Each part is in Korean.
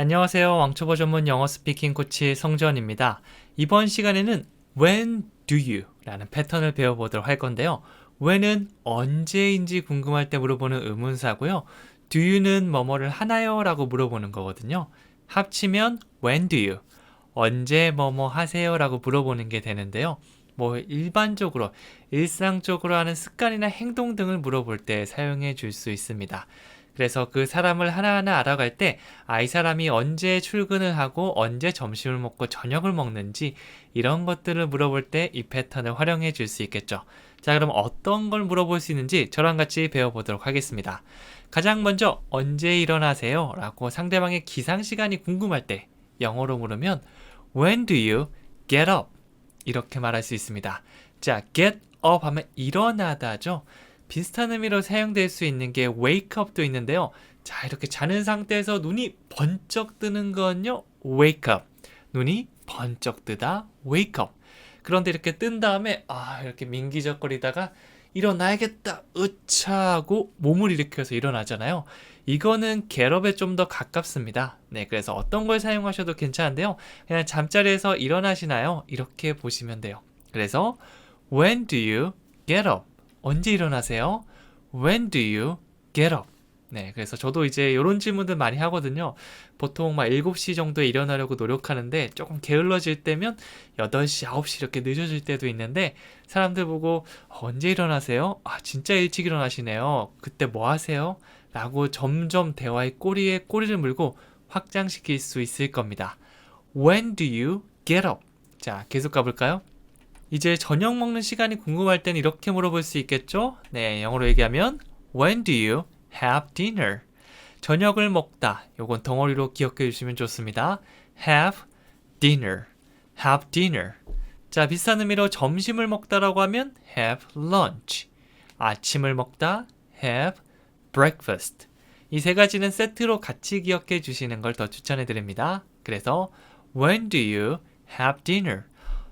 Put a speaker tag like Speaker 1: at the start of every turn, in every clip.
Speaker 1: 안녕하세요. 왕초보 전문 영어 스피킹 코치 성주원입니다. 이번 시간에는 When do you? 라는 패턴을 배워보도록 할 건데요. when은 언제인지 궁금할 때 물어보는 의문사고요. do you는 뭐뭐를 하나요? 라고 물어보는 거거든요. 합치면 when do you? 언제 뭐뭐 하세요? 라고 물어보는 게 되는데요. 일반적으로 일상적으로 하는 습관이나 행동 등을 물어볼 때 사용해 줄 수 있습니다. 그래서 그 사람을 하나하나 알아갈 때 이 사람이 언제 출근을 하고 언제 점심을 먹고 저녁을 먹는지 이런 것들을 물어볼 때 이 패턴을 활용해 줄 수 있겠죠. 자, 그럼 어떤 걸 물어볼 수 있는지 저랑 같이 배워보도록 하겠습니다. 가장 먼저 언제 일어나세요? 라고 상대방의 기상시간이 궁금할 때 영어로 물으면 When do you get up? 이렇게 말할 수 있습니다. 자, get up 하면 일어나다죠. 비슷한 의미로 사용될 수 있는 게 wake up도 있는데요. 자, 이렇게 자는 상태에서 눈이 번쩍 뜨는 건요, wake up. 눈이 번쩍 뜨다, wake up. 그런데 이렇게 뜬 다음에 이렇게 민기적거리다가 일어나야겠다, 으차 하고 몸을 일으켜서 일어나잖아요. 이거는 get up에 좀 더 가깝습니다. 네, 그래서 어떤 걸 사용하셔도 괜찮은데요. 그냥 잠자리에서 일어나시나요? 이렇게 보시면 돼요. 그래서 when do you get up? 언제 일어나세요? When do you get up? 네, 그래서 저도 이제 이런 질문들 많이 하거든요. 보통 막 7시 정도에 일어나려고 노력하는데 조금 게을러질 때면 8시, 9시 이렇게 늦어질 때도 있는데 사람들 보고 언제 일어나세요? 진짜 일찍 일어나시네요. 그때 뭐 하세요? 라고 점점 대화의 꼬리에 꼬리를 물고 확장시킬 수 있을 겁니다. When do you get up? 자, 계속 가볼까요? 이제 저녁 먹는 시간이 궁금할 땐 이렇게 물어볼 수 있겠죠? 네, 영어로 얘기하면 When do you have dinner? 저녁을 먹다. 요건 덩어리로 기억해 주시면 좋습니다. Have dinner. Have dinner. 자, 비슷한 의미로 점심을 먹다라고 하면 have lunch. 아침을 먹다 have breakfast. 이 세 가지는 세트로 같이 기억해 주시는 걸 더 추천해 드립니다. 그래서 When do you have dinner?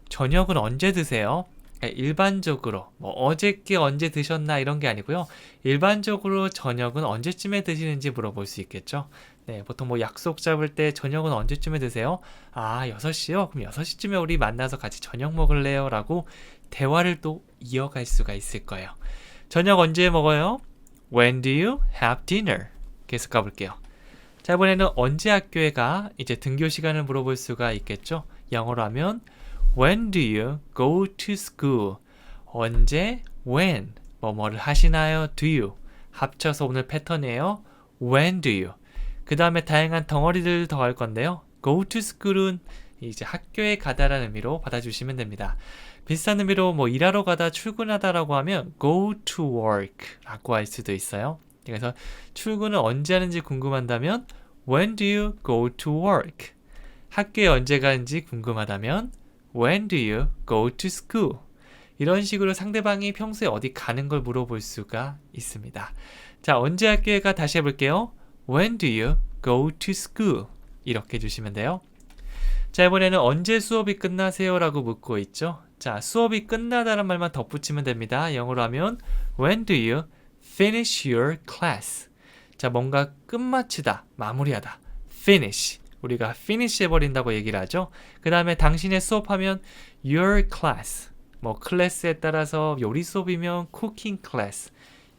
Speaker 1: 저녁은 언제 드세요? 일반적으로 어저께 언제 드셨나 이런 게 아니고요. 일반적으로 저녁은 언제쯤에 드시는지 물어볼 수 있겠죠. 네, 보통 약속 잡을 때 저녁은 언제쯤에 드세요? 6시요? 그럼 6시쯤에 우리 만나서 같이 저녁 먹을래요? 라고 대화를 또 이어갈 수가 있을 거예요. 저녁 언제 먹어요? When do you have dinner? 계속 가볼게요. 자, 이번에는 언제 학교에 가? 이제 등교 시간을 물어볼 수가 있겠죠. 영어로 하면 When do you go to school? 언제, when, 뭐뭐를 하시나요? Do you? 합쳐서 오늘 패턴이에요. When do you? 그 다음에 다양한 덩어리들 더 할 건데요. Go to school은 이제 학교에 가다라는 의미로 받아주시면 됩니다. 비슷한 의미로 일하러 가다, 출근하다라고 하면 go to work 라고 할 수도 있어요. 그래서 출근을 언제 하는지 궁금한다면 When do you go to work? 학교에 언제 가는지 궁금하다면 When do you go to school? 이런 식으로 상대방이 평소에 어디 가는 걸 물어볼 수가 있습니다. 자, 언제 학교에 가? 다시 해볼게요. When do you go to school? 이렇게 해주시면 돼요. 자, 이번에는 언제 수업이 끝나세요? 라고 묻고 있죠. 자, 수업이 끝나다는 말만 덧붙이면 됩니다. 영어로 하면 When do you finish your class? 자, 뭔가 끝마치다, 마무리하다. finish. 우리가 finish 해버린다고 얘기를 하죠. 그 다음에 당신의 수업하면 your class. 클래스에 따라서 요리 수업이면 cooking class,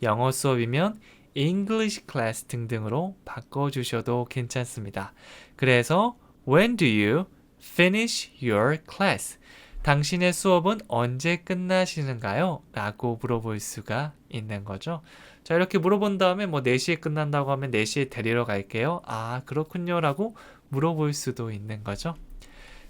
Speaker 1: 영어 수업이면 English class 등등으로 바꿔주셔도 괜찮습니다. 그래서 When do you finish your class? 당신의 수업은 언제 끝나시는가요? 라고 물어볼 수가 있는 거죠. 자, 이렇게 물어본 다음에 4시에 끝난다고 하면 4시에 데리러 갈게요. 그렇군요 라고 물어볼 수도 있는 거죠.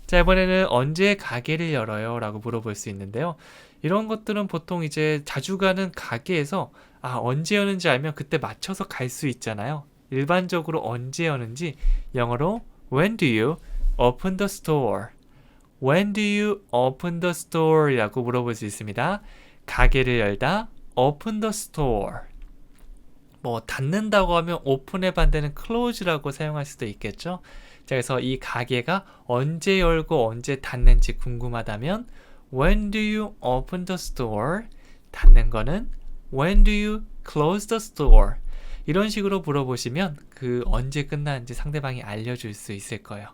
Speaker 1: 자, 이번에는 언제 가게를 열어요? 라고 물어볼 수 있는데요. 이런 것들은 보통 이제 자주 가는 가게에서 언제 여는지 알면 그때 맞춰서 갈 수 있잖아요. 일반적으로 언제 여는지 영어로 When do you open the store? When do you open the store? 라고 물어볼 수 있습니다. 가게를 열다, open the store. 닫는다고 하면 open의 반대는 close라고 사용할 수도 있겠죠. 자, 그래서 이 가게가 언제 열고 언제 닫는지 궁금하다면 When do you open the store? 닫는 거는 When do you close the store? 이런 식으로 물어보시면 그 언제 끝나는지 상대방이 알려줄 수 있을 거예요.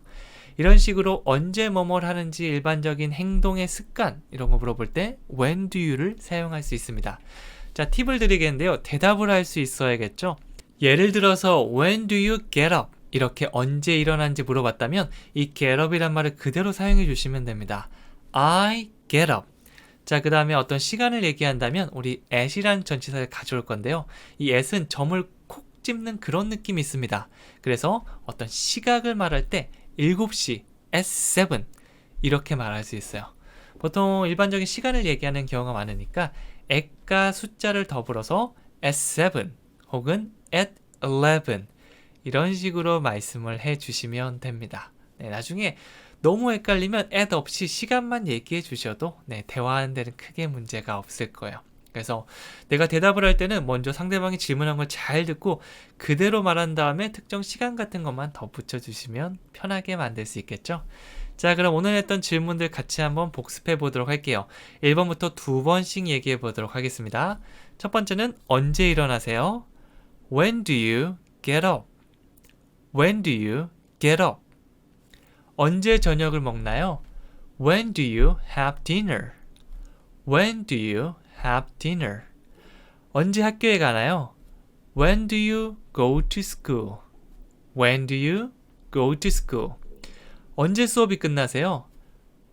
Speaker 1: 이런 식으로 언제 뭐뭘 하는지 일반적인 행동의 습관 이런 거 물어볼 때 when do you를 사용할 수 있습니다. 자, 팁을 드리겠는데요. 대답을 할 수 있어야겠죠. 예를 들어서 when do you get up? 이렇게 언제 일어난지 물어봤다면 이 get up이란 말을 그대로 사용해 주시면 됩니다. I get up. 자, 그 다음에 어떤 시간을 얘기한다면 우리 at이라는 전치사를 가져올 건데요. 이 at은 점을 콕 찝는 그런 느낌이 있습니다. 그래서 어떤 시각을 말할 때 7시 at 7 이렇게 말할 수 있어요. 보통 일반적인 시간을 얘기하는 경우가 많으니까 at과 숫자를 더불어서 at 7 혹은 at 11 이런 식으로 말씀을 해주시면 됩니다. 네, 나중에 너무 헷갈리면 at 없이 시간만 얘기해 주셔도 대화하는 데는 크게 문제가 없을 거예요. 그래서 내가 대답을 할 때는 먼저 상대방이 질문한 걸 잘 듣고 그대로 말한 다음에 특정 시간 같은 것만 덧붙여 주시면 편하게 만들 수 있겠죠? 자, 그럼 오늘 했던 질문들 같이 한번 복습해 보도록 할게요. 1번부터 2번씩 얘기해 보도록 하겠습니다. 첫 번째는 언제 일어나세요? When do you get up? When do you get up? 언제 저녁을 먹나요? When do you have dinner? When do you have dinner? 언제 학교에 가나요? When do you go to school? When do you go to school? 언제 수업이 끝나세요?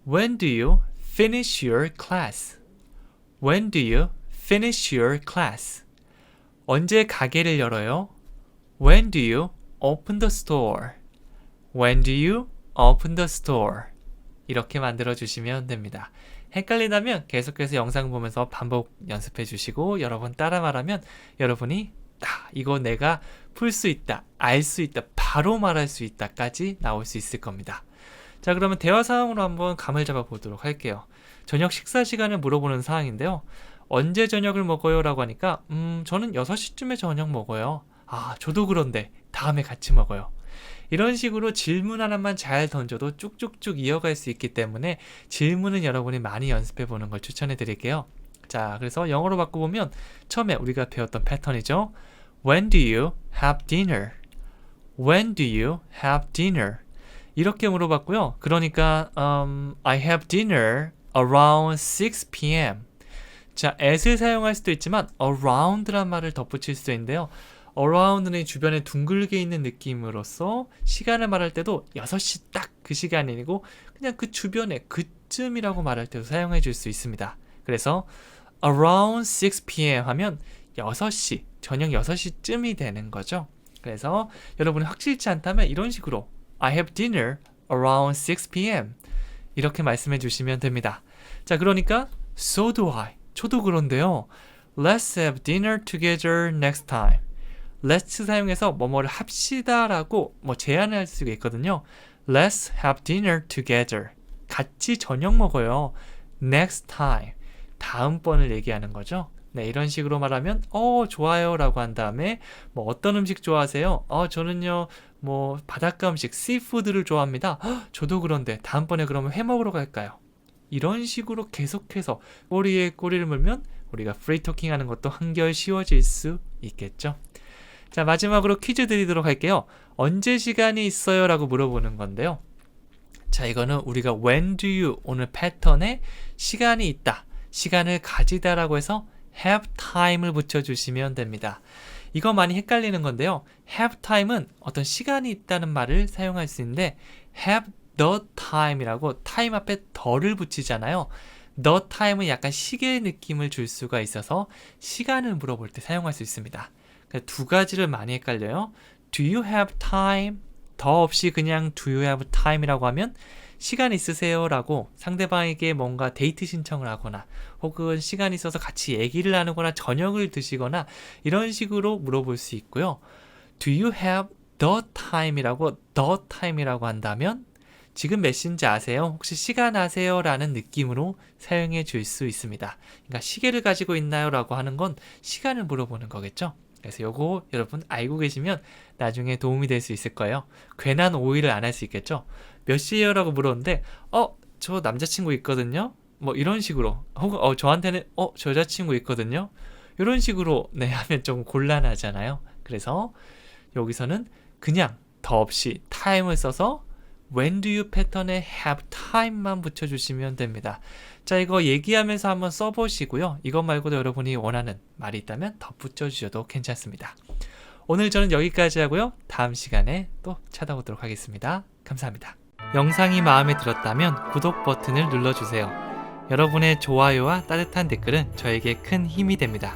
Speaker 1: When do you finish your class? When do you finish your class? 언제 가게를 열어요? When do you open the store? When do you open the store? 이렇게 만들어 주시면 됩니다. 헷갈리다면 계속해서 영상 보면서 반복 연습해 주시고 여러 번 따라 말하면 여러분이 이거 내가 풀 수 있다, 알 수 있다, 바로 말할 수 있다까지 나올 수 있을 겁니다. 자, 그러면 대화 상황으로 한번 감을 잡아 보도록 할게요. 저녁 식사 시간을 물어보는 상황인데요. 언제 저녁을 먹어요? 라고 하니까 저는 6시쯤에 저녁 먹어요. 아, 저도 그런데 다음에 같이 먹어요. 이런 식으로 질문 하나만 잘 던져도 쭉쭉쭉 이어갈 수 있기 때문에 질문은 여러분이 많이 연습해 보는 걸 추천해 드릴게요. 자, 그래서 영어로 바꿔보면 처음에 우리가 배웠던 패턴이죠. When do you have dinner? When do you have dinner? 이렇게 물어봤고요. 그러니까 I have dinner around 6 p.m. 자, at을 사용할 수도 있지만 around란 말을 덧붙일 수도 있는데요. around는 주변에 둥글게 있는 느낌으로써 시간을 말할 때도 6시 딱 그 시간이고 그냥 그 주변에 그쯤이라고 말할 때도 사용해 줄 수 있습니다. 그래서 around 6 p.m. 하면 6시, 저녁 6시쯤이 되는 거죠. 그래서 여러분이 확실치 않다면 이런 식으로 I have dinner around 6 p.m. 이렇게 말씀해 주시면 됩니다. 자, 그러니까 so do I. 저도 그런데요. Let's have dinner together next time. Let's 사용해서 뭐뭐를 합시다 라고 제안을 할 수가 있거든요. Let's have dinner together. 같이 저녁 먹어요. Next time. 다음번을 얘기하는 거죠. 네, 이런 식으로 말하면 좋아요 라고 한 다음에 어떤 음식 좋아하세요? 저는요 바닷가 음식 씨푸드를 좋아합니다. 저도 그런데 다음번에 그러면 회 먹으러 갈까요? 이런 식으로 계속해서 꼬리에 꼬리를 물면 우리가 프리토킹 하는 것도 한결 쉬워질 수 있겠죠. 자, 마지막으로 퀴즈 드리도록 할게요. 언제 시간이 있어요? 라고 물어보는 건데요. 자, 이거는 우리가 when do you 오늘 패턴에 시간이 있다, 시간을 가지다 라고 해서 have time을 붙여주시면 됩니다. 이거 많이 헷갈리는 건데요. have time은 어떤 시간이 있다는 말을 사용할 수 있는데 have the time이라고 time 앞에 the를 붙이잖아요. the time은 약간 시계 느낌을 줄 수가 있어서 시간을 물어볼 때 사용할 수 있습니다. 두 가지를 많이 헷갈려요. Do you have time? 더 없이 그냥 do you have time이라고 하면 시간 있으세요? 라고 상대방에게 뭔가 데이트 신청을 하거나 혹은 시간 있어서 같이 얘기를 나누거나 저녁을 드시거나 이런 식으로 물어볼 수 있고요. Do you have the time이라고 한다면 지금 몇 시인지 아세요? 혹시 시간 아세요? 라는 느낌으로 사용해 줄 수 있습니다. 그러니까 시계를 가지고 있나요? 라고 하는 건 시간을 물어보는 거겠죠. 그래서 요거 여러분 알고 계시면 나중에 도움이 될 수 있을 거예요. 괜한 오해를 안 할 수 있겠죠. 몇 시에요? 라고 물었는데 저 남자친구 있거든요. 이런 식으로 혹은 저한테는 저 여자친구 있거든요. 이런 식으로 하면 좀 곤란하잖아요. 그래서 여기서는 그냥 더 없이 time을 써서 when do you 패턴에 have time만 붙여주시면 됩니다. 자, 이거 얘기하면서 한번 써보시고요. 이것 말고도 여러분이 원하는 말이 있다면 덧붙여 주셔도 괜찮습니다. 오늘 저는 여기까지 하고요. 다음 시간에 또 찾아오도록 하겠습니다. 감사합니다. 영상이 마음에 들었다면 구독 버튼을 눌러주세요. 여러분의 좋아요와 따뜻한 댓글은 저에게 큰 힘이 됩니다.